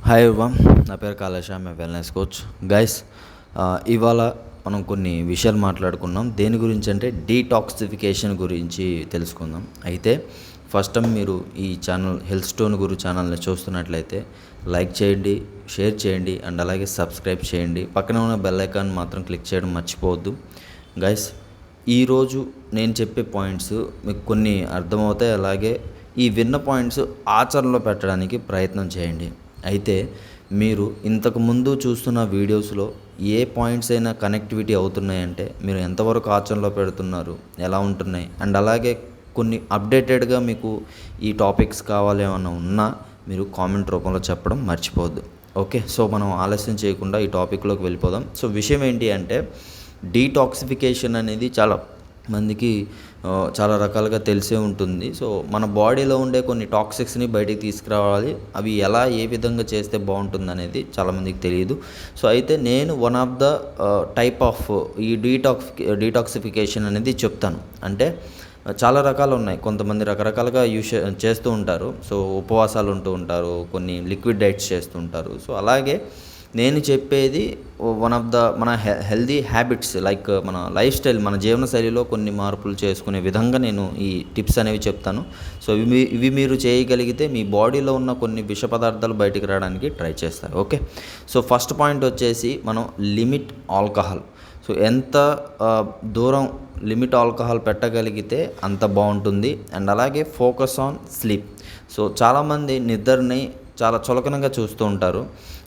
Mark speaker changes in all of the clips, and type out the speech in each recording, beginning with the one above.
Speaker 1: Hi everyone, నా పేరు కాళేశ్, I'm wellness coach. Guys, ఇవాళ మనం కొన్ని విషయాలు మాట్లాడుకున్నాం. దేని గురించి అంటే డీటాక్సిఫికేషన్ గురించి తెలుసుకుందాం. అయితే ఫస్ట్ టైం మీరు ఈ ఛానల్ హెల్త్ స్టోన్ గురు ఛానల్ని చూస్తున్నట్లయితే లైక్ చేయండి, షేర్ చేయండి అండ్ అలాగే సబ్స్క్రైబ్ చేయండి. పక్కన ఉన్న బెల్ ఐకాన్ మాత్రం క్లిక్ చేయడం మర్చిపోవద్దు. గైస్, ఈరోజు నేను చెప్పే పాయింట్స్ మీకు కొన్ని అర్థమవుతాయి. అలాగే ఈ విన్న పాయింట్స్ ఆచరణలో పెట్టడానికి ప్రయత్నం చేయండి. అయితే మీరు ఇంతకుముందు చూస్తున్న వీడియోస్లో ఏ పాయింట్స్ అయినా కనెక్టివిటీ అవుతున్నాయంటే మీరు ఎంతవరకు ఆచరణలో పెడుతున్నారు, ఎలా ఉంటున్నాయి అండ్ అలాగే కొన్ని అప్డేటెడ్గా మీకు ఈ టాపిక్స్ కావాలి ఏమన్నా ఉన్నా మీరు కామెంట్ రూపంలో చెప్పడం మర్చిపోవద్దు. ఓకే, సో మనం ఆలస్యం చేయకుండా ఈ టాపిక్లోకి వెళ్ళిపోదాం. సో విషయం ఏంటి అంటే డీటాక్సిఫికేషన్ అనేది చాలా మందికి చాలా రకాలుగా తెలిసే ఉంటుంది. సో మన బాడీలో ఉండే కొన్ని టాక్సిక్స్ని బయటికి తీసుకురావాలి. అవి ఏ విధంగా చేస్తే బాగుంటుంది అనేది చాలామందికి తెలియదు. సో అయితే నేను one of the type of ఈ డీటాక్సిఫికేషన్ అనేది చెప్తాను. అంటే చాలా రకాలు ఉన్నాయి. కొంతమంది రకరకాలుగా చేస్తూ ఉంటారు. సో ఉపవాసాలు ఉంటూ ఉంటారు, కొన్ని లిక్విడ్ డైట్స్ చేస్తూ ఉంటారు. సో అలాగే నేను చెప్పేది వన్ ఆఫ్ ద మన హెల్దీ హ్యాబిట్స్, లైక్ మన లైఫ్ స్టైల్, మన జీవనశైలిలో కొన్ని మార్పులు చేసుకునే విధంగా నేను ఈ టిప్స్ అనేవి చెప్తాను. సో ఇవి మీరు చేయగలిగితే మీ బాడీలో ఉన్న కొన్ని విష పదార్థాలు బయటికి రావడానికి ట్రై చేస్తారు. ఓకే, సో ఫస్ట్ పాయింట్ వచ్చేసి మనం లిమిట్ ఆల్కహాల్. సో ఎంత దూరం లిమిట్ ఆల్కహాల్ పెట్టగలిగితే అంత బాగుంటుంది. అండ్ అలాగే ఫోకస్ ఆన్ స్లీప్. సో చాలామంది నిద్రని చాలా చులకనగా చూస్తూ ఉంటారు.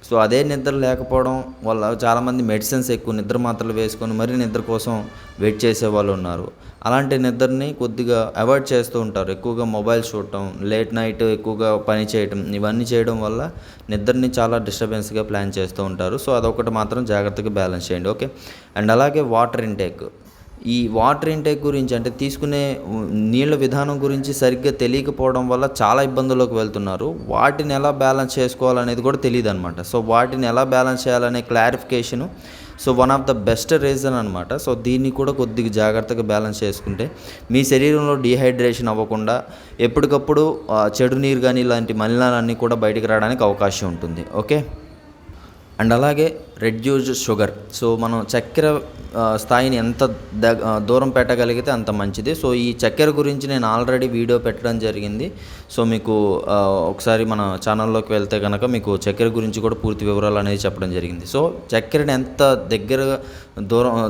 Speaker 1: సో అదే నిద్ర లేకపోవడం వల్ల చాలామంది మెడిసిన్స్, ఎక్కువ నిద్ర మాత్రలు వేసుకొని మరీ నిద్ర కోసం వెయిట్ చేసే వాళ్ళు ఉన్నారు. అలాంటి నిద్రని కొద్దిగా అవాయిడ్ చేస్తూ ఉంటారు. ఎక్కువగా మొబైల్ చూడటం, లేట్ నైట్ ఎక్కువగా పని చేయటం, ఇవన్నీ చేయడం వల్ల నిద్రని చాలా డిస్టర్బెన్స్గా ప్లాన్ చేస్తూ ఉంటారు. సో అదొకటి మాత్రం జాగ్రత్తగా బ్యాలెన్స్ చేయండి. ఓకే, అండ్ అలాగే వాటర్ ఇంటేక్. ఈ వాటర్ ఇంటేక్ గురించి, అంటే తీసుకునే నీళ్ళ విధానం గురించి సరిగ్గా తెలియకపోవడం వల్ల చాలా ఇబ్బందుల్లోకి వెళ్తున్నారు. వాటిని ఎలా బ్యాలెన్స్ చేసుకోవాలనేది కూడా తెలియదు అనమాట. సో వాటిని ఎలా బ్యాలెన్స్ చేయాలనే clarification one of the best reason అనమాట. సో దీన్ని కూడా కొద్దిగా జాగ్రత్తగా బ్యాలెన్స్ చేసుకుంటే మీ శరీరంలో డీహైడ్రేషన్ అవ్వకుండా ఎప్పటికప్పుడు చెడు నీరు కానీ ఇలాంటి మలినాలన్నీ కూడా బయటికి రావడానికి అవకాశం ఉంటుంది. ఓకే, అండ్ అలాగే రెడ్యూస్డ్ షుగర్. సో మనం చక్కెర స్థాయిని ఎంత దూరం పెట్టగలిగితే అంత మంచిది. సో ఈ చక్కెర గురించి నేను ఆల్రెడీ వీడియో పెట్టడం జరిగింది. సో మీకు ఒకసారి మన ఛానల్లోకి వెళ్తే కనుక మీకు చక్కెర గురించి కూడా పూర్తి వివరాలు అనేది చెప్పడం జరిగింది. సో చక్కెరని ఎంత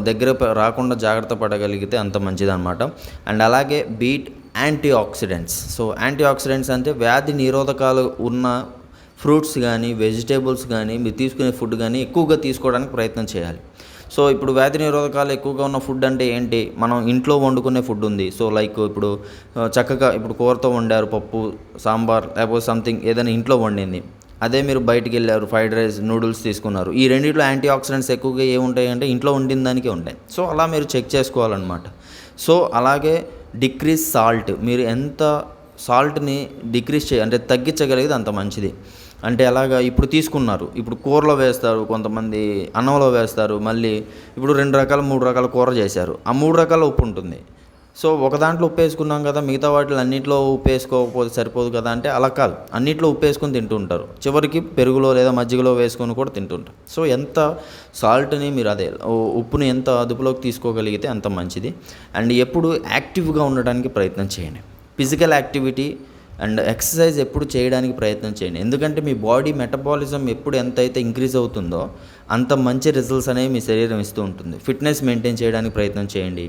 Speaker 1: దగ్గర రాకుండా జాగ్రత్త పడగలిగితే అంత మంచిది అనమాట. అండ్ అలాగే beet antioxidants. So antioxidants అంటే వ్యాధి నిరోధకాలు ఉన్న ఫ్రూట్స్ కానీ, వెజిటేబుల్స్ కానీ, మీరు తీసుకునే ఫుడ్ కానీ ఎక్కువగా తీసుకోవడానికి ప్రయత్నం చేయాలి. సో ఇప్పుడు వ్యాధి నిరోధకాలు ఎక్కువగా ఉన్న ఫుడ్ అంటే ఏంటి? మనం ఇంట్లో వండుకునే ఫుడ్ ఉంది. సో లైక్ ఇప్పుడు చక్కగా ఇప్పుడు కూరతో వండారు, పప్పు, సాంబార్, లేకపోతే సంథింగ్ ఏదైనా ఇంట్లో వండింది. అదే మీరు బయటికి వెళ్ళారు, ఫ్రైడ్ రైస్, నూడిల్స్ తీసుకున్నారు. ఈ రెండిట్లో యాంటీ ఆక్సిడెంట్స్ ఎక్కువగా ఏముంటాయి అంటే ఇంట్లో వండిన దానికే ఉంటాయి. సో అలా మీరు చెక్ చేసుకోవాలన్నమాట. సో అలాగే డిక్రీజ్ సాల్ట్. మీరు ఎంత సాల్ట్ని డిక్రీజ్ అంటే తగ్గించగలిగితే అంత మంచిది. అంటే అలాగా ఇప్పుడు తీసుకున్నారు, ఇప్పుడు కూరలో వేస్తారు, కొంతమంది అన్నంలో వేస్తారు, మళ్ళీ ఇప్పుడు 2 రకాల 3 రకాల కూర చేశారు. ఆ 3 రకాల ఉప్పు ఉంటుంది. సో ఒక దాంట్లో ఉప్పు వేసుకున్నాం కదా, మిగతా వాటిలో అన్నింటిలో ఉప్పు వేసుకోకపోతే సరిపోదు కదా అంటే అలా కాదు. అన్నింటిలో ఉప్పు వేసుకొని తింటూ ఉంటారు. చివరికి పెరుగులో లేదా మజ్జిగలో వేసుకొని కూడా తింటుంటారు. సో ఎంత సాల్ట్ని మీరు ఉప్పుని ఎంత అదుపులోకి తీసుకోగలిగితే అంత మంచిది. అండ్ ఎప్పుడు యాక్టివ్గా ఉండడానికి ప్రయత్నం చేయండి. ఫిజికల్ యాక్టివిటీ అండ్ ఎక్సర్సైజ్ ఎప్పుడు చేయడానికి ప్రయత్నం చేయండి. ఎందుకంటే మీ బాడీ మెటబాలిజం ఎప్పుడు ఎంతైతే ఇంక్రీజ్ అవుతుందో అంత మంచి రిజల్ట్స్ అనేవి మీ శరీరం ఇస్తూ ఉంటుంది. ఫిట్నెస్ మెయింటైన్ చేయడానికి ప్రయత్నం చేయండి.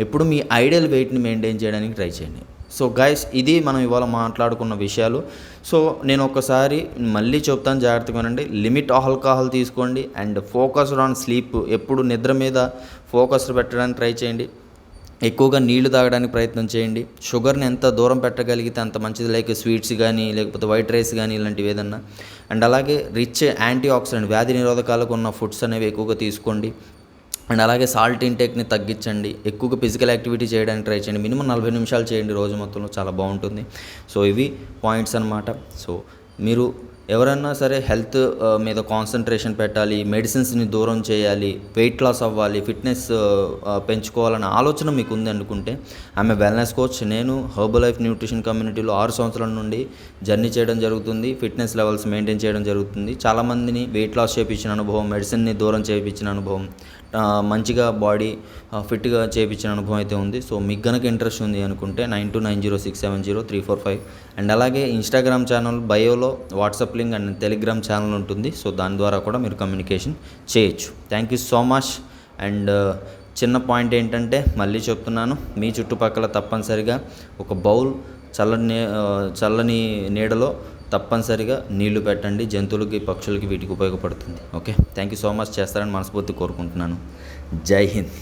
Speaker 1: ఎప్పుడు మీ ఐడియల్ వెయిట్ని మెయింటైన్ చేయడానికి ట్రై చేయండి. సో గైస్, ఇది మనం ఇవాళ మాట్లాడుకున్న విషయాలు. సో నేను ఒకసారి మళ్ళీ చెప్తాను, జాగ్రత్తగా వినండి. లిమిట్ ఆల్కహాల్ తీసుకోండి అండ్ ఫోకస్డ్ ఆన్ స్లీప్. ఎప్పుడు నిద్ర మీద ఫోకస్ పెట్టడానికి ట్రై చేయండి. ఎక్కువగా నీళ్లు తాగడానికి ప్రయత్నం చేయండి. షుగర్ని ఎంత దూరం పెట్టగలిగితే అంత మంచిది. లైక్ స్వీట్స్ కానీ, లేకపోతే వైట్ రైస్ కానీ, ఇలాంటివి ఏదన్నా. అండ్ అలాగే రిచ్ యాంటీ ఆక్సిడెంట్, వ్యాధి నిరోధకాలకు ఉన్న ఫుడ్స్ అనేవి ఎక్కువగా తీసుకోండి. అండ్ అలాగే సాల్ట్ ఇంటేక్ని తగ్గించండి. ఎక్కువగా ఫిజికల్ యాక్టివిటీ చేయడానికి ట్రై చేయండి. మినిమం 40 నిమిషాలు చేయండి రోజు మొత్తంలో, చాలా బాగుంటుంది. సో ఇవి పాయింట్స్ అనమాట. సో మీరు ఎవరన్నా సరే హెల్త్ మీద కాన్సన్ట్రేషన్ పెట్టాలి, మెడిసిన్స్‌ని దూరం చేయాలి, వెయిట్ లాస్ అవ్వాలి, ఫిట్‌నెస్ పెంచుకోవాలన్న ఆలోచన మీకు ఉందనుకుంటే ఆమె వెల్‌నెస్ కోచ్. నేను హెర్బలైఫ్ న్యూట్రిషన్ కమ్యూనిటీలో 6 సంవత్సరాల నుండి జర్నీ చేయడం జరుగుతుంది. ఫిట్‌నెస్ లెవెల్స్ మెయింటైన్ చేయడం జరుగుతుంది. చాలామందిని వెయిట్ లాస్ చేపించిన అనుభవం, మెడిసిన్‌ని దూరం చేపించిన అనుభవం, మంచిగా బాడీ ఫిట్‌గా చేపించిన అనుభవం అయితే ఉంది. సో మీకు గనక ఇంట్రెస్ట్ ఉంది అనుకుంటే 9290670345 అండ్ అలాగే ఇన్‌స్టాగ్రామ్ ఛానల్ బయోలో WhatsApp link and Telegram channel ఉంటుంది. సో దాని ద్వారా కూడా మీరు కమ్యూనికేషన్ చేయొచ్చు. Thank you so much. And చిన్న పాయింట్ ఏంటంటే మళ్ళీ చెప్తున్నాను, మీ చుట్టుపక్కల తప్పనిసరిగా ఒక బౌల్ చల్లని నీడలో తప్పనిసరిగా నీళ్లు పెట్టండి. జంతువులకి, పక్షులకి వీటికి ఉపయోగపడుతుంది. Okay, thank you so much. చేస్తారని మనస్ఫూర్తి కోరుకుంటున్నాను. జై హింద్.